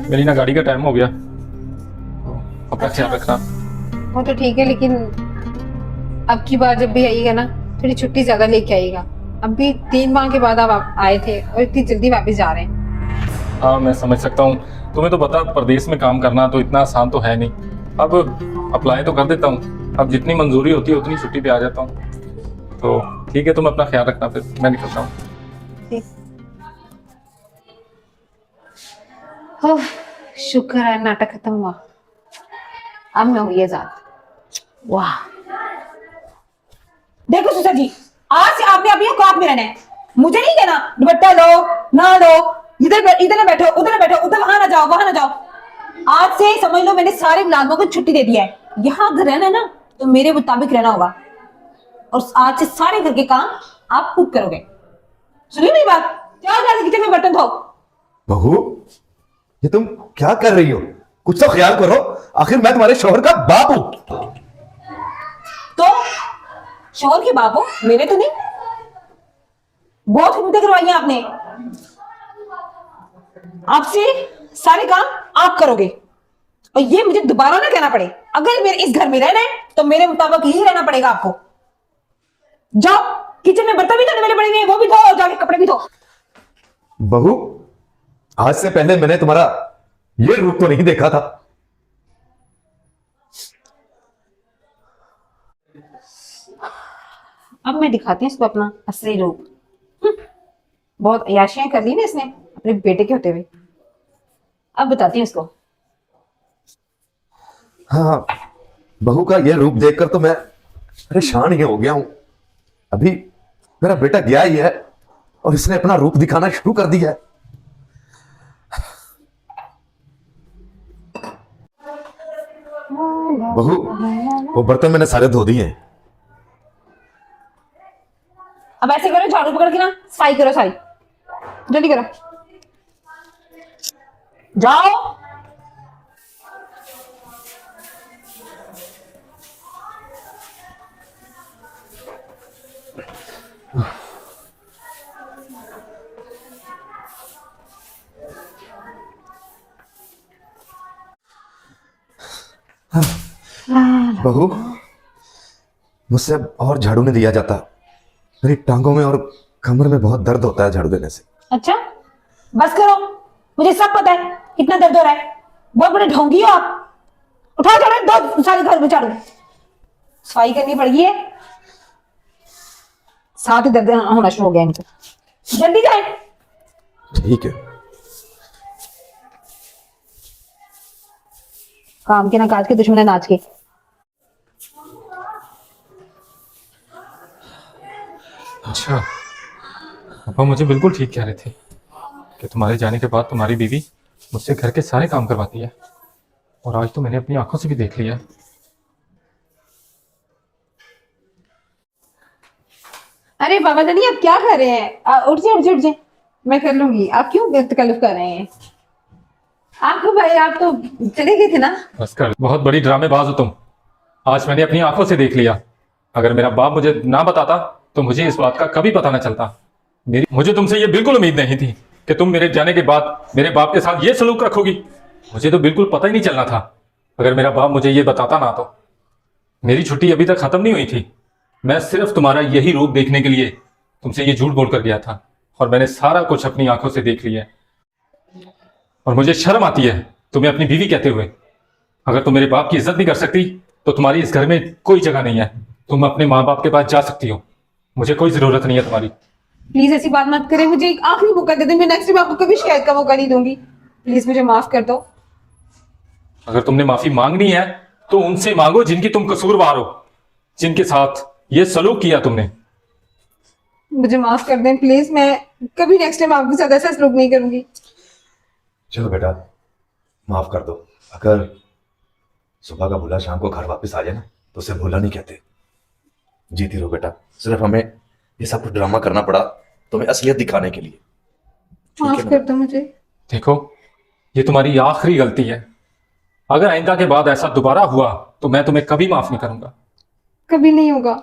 मेरी ना गाड़ी का टाइम हो गया, अपना ख्याल रखना। वो तो ठीक है, लेकिन अब की बार जब भी आइएगा ना, थोड़ी छुट्टी ज्यादा लेके आइएगा। अभी 3 माह के बाद आप आए थे और इतनी जल्दी वापस जा रहे हैं। हाँ मैं समझ सकता हूँ, तुम्हें तो पता प्रदेश में काम करना तो इतना आसान तो है नहीं। अब अप्लाई तो कर देता हूँ, अब जितनी मंजूरी होती है उतनी छुट्टी पे आ जाता हूँ। तो ठीक है, तुम अपना ख्याल रखना, फिर मैं निकलता हूँ। ठीक। हो, शुक्र है नाटक खत्म हुआ। अब मैं हुई आजाद। वाह। देखो सुसा जी, आज से आपने अपनी औकात में रहना है। मुझे नहीं कहना दुपट्टा लो ना लो, इधर ना बैठो, उधर ना बैठो, उधर वहां ना जाओ, वहां ना जाओ। आज से समझ लो मैंने सारे मुलाजमों को छुट्टी दे दिया है। यहाँ अगर रहना है ना तो मेरे मुताबिक रहना होगा, और आज से सारे घर के काम आप खुद करोगे। सुनिए मेरी बात, जाओ जाके किचन में बर्तन धो। बहू, ये तुम क्या कर रही हो? कुछ तो ख्याल करो, आखिर मैं तुम्हारे शोहर का बाप हूं। तो शोहर के बाप हो, मेरे तो नहीं। बहुत हिम्मतें करवाई हैं आपने। आपसे सारे काम आप करोगे, और ये मुझे दोबारा ना कहना पड़े। अगर मेरे इस घर में रहना है तो मेरे मुताबिक ही रहना पड़ेगा आपको। जाओ, किचन में बर्तन भी धोने वाले पड़ेंगे, वो भी धो, और जाके कपड़े भी धो। बहू, आज से पहले मैंने तुम्हारा ये रूप तो नहीं देखा था। अब मैं दिखाती हूँ इसको अपना असली रूप। बहुत अय्याशियां कर ली ना इसने अपने बेटे के होते हुए। अब बताती हूँ इसको। हाँ, बहू का यह रूप देखकर तो मैं परेशान ही हो गया हूं। अभी मेरा बेटा गया ही है और इसने अपना रूप दिखाना शुरू कर दिया है। बहू, वो बर्तन मैंने सारे धो दिए हैं। अब ऐसे करो, झाड़ू पकड़ के ना सफाई करो सारी, जल्दी करो, जाओ। बहू, मुझसे अब और झाड़ू नहीं दिया जाता। मेरी टांगों में और कमर में बहुत दर्द होता है झाड़ू देने से। अच्छा, बस करो, मुझे सब पता है कितना दर्द हो रहा है। बहुत बड़े ढोंगी हो आप। उठाओ झाड़ू, दो सारे घर में झाड़ू, सफाई करनी पड़ेगी है। साथ ही दर्द होना शुरू हो गया इनको। जल्दी जाए। ठीक है। काम के ना काज के, दुश्मन है नाच के। अच्छा, पापा मुझे बिल्कुल ठीक कह रहे थे कि तुम्हारे जाने के बाद तुम्हारी बीवी मुझसे घर के सारे काम करवाती है, और आज तो मैंने अपनी आंखों से भी देख लिया। अरे बाबा जानी, आप क्या कर रहे हैं? उठ जाए उठ जाए उठ जाए, मैं कर लूंगी। आप क्यों तकल्लुफ कर रहे हैं? आपको भाई, आप तो चले गए थे ना। बस कर, बहुत बड़ी ड्रामेबाज हो तुम। आज मैंने अपनी आंखों से देख लिया। अगर मेरा बाप मुझे ना बताता तो मुझे इस बात का कभी पता ना चलता। मुझे तुमसे ये बिल्कुल उम्मीद नहीं थी कि तुम मेरे जाने के बाद मेरे बाप के साथ ये सलूक रखोगी। मुझे तो बिल्कुल पता ही नहीं चलना था। अगर मेरा बाप मुझे ये बताता ना तो। मेरी छुट्टी अभी तक खत्म नहीं हुई थी। मैं सिर्फ तुम्हारा यही रूप देखने के लिए तुमसे ये झूठ बोल कर गया था, और मैंने सारा कुछ अपनी आंखों से देख लिया है। और मुझे शर्म आती है तुम्हें अपनी बीवी कहते हुए। अगर तुम मेरे बाप की इज्जत नहीं कर सकती तो तुम्हारी इस घर में कोई जगह नहीं है। तुम अपने माँ बाप के पास जा सकती हो, मुझे कोई जरूरत नहीं है तुम्हारी। प्लीज ऐसी बात मत करें, मुझे एक आखिरी मौका दे दें। मैं नेक्स्ट टाइम आपको कभी शिकायत का मौका नहीं दूंगी। प्लीज मुझे माफ कर दो। अगर तुमने माफी मांगनी है तो उनसे मांगो जिनकी तुम कसूरवार हो, जिनके साथ ये सलूक किया तुमने। मुझे माफ कर दें प्लीज। मैं कभी नेक्स्ट टाइम आपके साथ ऐसा सलूक नहीं करूंगी। चलो बेटा, माफ कर दो। अगर सुबह का भूला शाम को घर वापस आ जाए ना तो उसे भूला नहीं कहते। जीती रहो बेटा, सिर्फ हमें ये सब कुछ ड्रामा करना पड़ा तुम्हें असलियत दिखाने के लिए। माफ कर दो मुझे। देखो, ये तुम्हारी आखिरी गलती है। अगर आइंदा के बाद ऐसा दोबारा हुआ तो मैं तुम्हें कभी माफ नहीं करूंगा। कभी नहीं होगा।